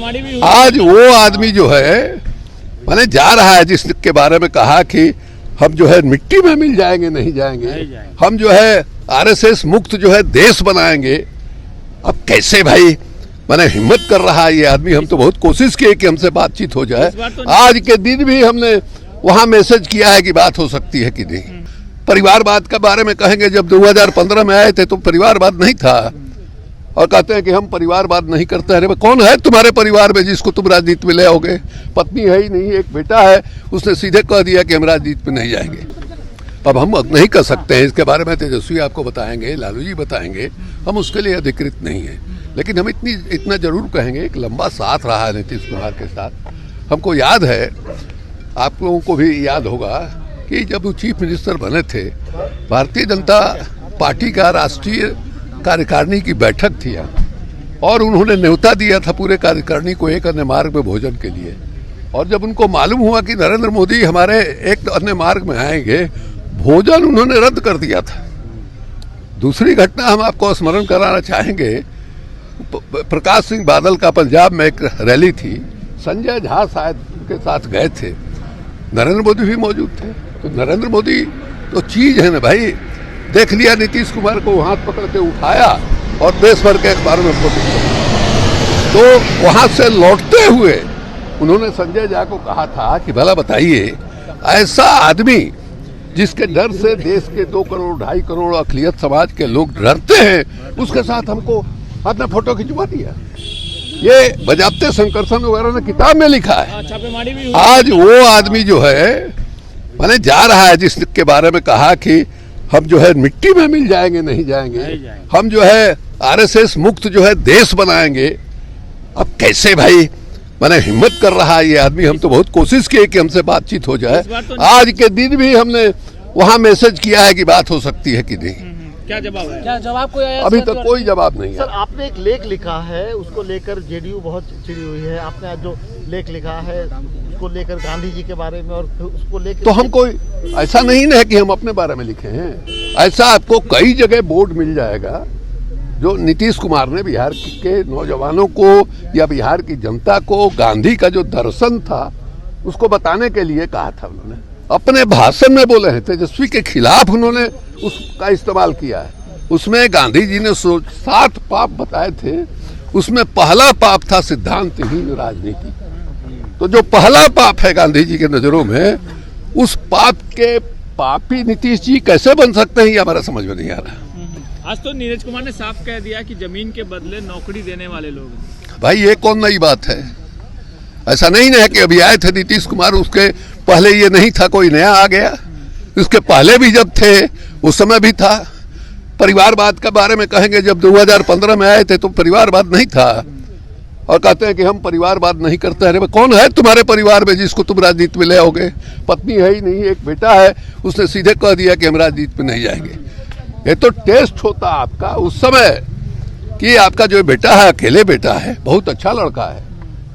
छापेमारी भी आज वो आदमी जो है मैंने जा रहा है जिसके बारे में कहा कि हम जो है मिट्टी में मिल जाएंगे, नहीं जाएंगे, हम जो है आरएसएस मुक्त जो है देश बनाएंगे। अब कैसे भाई मैंने हिम्मत कर रहा है ये आदमी। हम तो बहुत कोशिश किए कि हमसे बातचीत हो जाए। आज के दिन भी हमने वहां मैसेज किया है कि बात हो सकती है कि नहीं। परिवारवाद के बारे में कहेंगे, जब 2015 में आए थे तो परिवारवाद नहीं था और कहते हैं कि हम परिवारवाद नहीं करते हैं। कौन है तुम्हारे परिवार में जिसको तुम राजनीति में ले आओगे? पत्नी है ही नहीं, एक बेटा है, उसने सीधे कह दिया कि हम राजनीति में नहीं जाएंगे। अब हम नहीं कर सकते हैं, इसके बारे में तेजस्वी आपको बताएंगे, लालू जी बताएंगे, हम उसके लिए अधिकृत नहीं है। लेकिन हम इतना जरूर कहेंगे, एक लंबा साथ रहा है नीतीश कुमार के साथ। हमको याद है, आप लोगों को भी याद होगा कि जब वो चीफ मिनिस्टर बने थे, भारतीय जनता पार्टी का राष्ट्रीय कार्यकारिणी की बैठक थी और उन्होंने न्योता दिया था पूरे कार्यकारिणी को एक अन्य मार्ग में भोजन के लिए। और जब उनको मालूम हुआ कि नरेंद्र मोदी हमारे एक अन्य मार्ग में आएंगे, भोजन उन्होंने रद्द कर दिया था। दूसरी घटना हम आपको स्मरण कराना चाहेंगे, प्रकाश सिंह बादल का पंजाब में एक रैली थी, संजय झा शायद उनके साथ गए थे, नरेंद्र मोदी भी मौजूद थे। तो नरेंद्र मोदी तो चीज है ना भाई। देख लिया नीतीश कुमार को हाथ पकड़ के उठाया और देश भर के अखबारों में फोटो। तो वहां से लौटते हुए उन्होंने संजय झा को कहा था कि भला बताइए, ऐसा आदमी जिसके डर से देश के 2 करोड़ 2.5 करोड़ अक़लियत समाज के लोग डरते हैं, उसके साथ हमको अपना फोटो खिंचवा दिया। ये बजाबते संकर्षण वगैरह ने किताब में लिखा है। छापेमारी भी आज वो आदमी जो है मैंने जा रहा है जिसके बारे में कहा कि हम जो है मिट्टी में मिल जाएंगे, नहीं जाएंगे, हम जो है आरएसएस मुक्त जो है देश बनाएंगे। अब कैसे भाई मैंने हिम्मत कर रहा है ये आदमी। हम तो बहुत कोशिश किए कि हमसे बातचीत हो जाए। आज के दिन भी हमने वहां मैसेज किया है कि बात हो सकती है कि नहीं। क्या जवाब है? क्या जवाब कोई आया? अभी तक कोई जवाब नहीं है। सर, आपने एक लेख लिखा है, उसको लेकर जेडीयू बहुत चिड़ी हुई है। आपने आज जो लेख लिखा है उसको लेकर गांधी जी के बारे में और उसको लेकर, तो हम कोई ऐसा नहीं है कि हम अपने बारे में लिखे हैं। ऐसा आपको कई जगह बोर्ड मिल जाएगा जो नीतीश कुमार ने बिहार के नौजवानों को या बिहार की जनता को गांधी का जो दर्शन था उसको बताने के लिए कहा था। उन्होंने अपने भाषण में बोले हैं, तेजस्वी के खिलाफ उन्होंने उसका इस्तेमाल किया है। उसमें गांधी जी ने 7 पाप बताए थे, उसमें पहला पाप था सिद्धांतहीन राजनीति। तो जो पहला पाप है गांधी जी के नजरों में, उस पाप के पापी नीतीश जी कैसे बन सकते हैं, ये हमारा समझ में नहीं आ रहा। आज तो नीरज कुमार ने साफ कह दिया कि जमीन के बदले नौकरी देने वाले लोग। भाई ये कौन नई बात है? ऐसा नहीं है कि अभी आए थे नीतीश कुमार, उसके पहले ये नहीं था, कोई नया आ गया। उसके पहले भी जब थे उस समय भी था। परिवारवाद के बारे में कहेंगे, जब 2015 में आए थे तो परिवारवाद नहीं था और कहते हैं कि हम परिवारवाद नहीं करते हैं। कौन है तुम्हारे परिवार में जिसको तुम राजनीति में ले आओगे? पत्नी है ही नहीं, एक बेटा है, उसने सीधे कह दिया कि हम राजनीति में नहीं जाएंगे। ये तो टेस्ट होता आपका उस समय कि आपका जो बेटा है अकेले बेटा है, बहुत अच्छा लड़का है।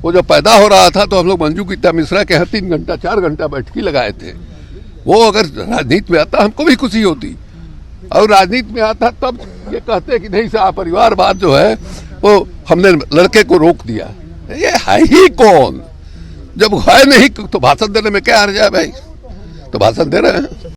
वो जब पैदा हो रहा था तो हम लोग मंजू गीता मिश्रा के यहाँ 3 घंटा 4 घंटा बैठकी लगाए थे। वो अगर राजनीति में आता हमको भी खुशी होती, और राजनीति में आता तब ये कहते कि नहीं साहब परिवारवाद जो है वो हमने लड़के को रोक दिया। ये है ही कौन? जब है नहीं तो भाषण देने में क्या हर्ज है भाई? तो भाषण दे रहे हैं।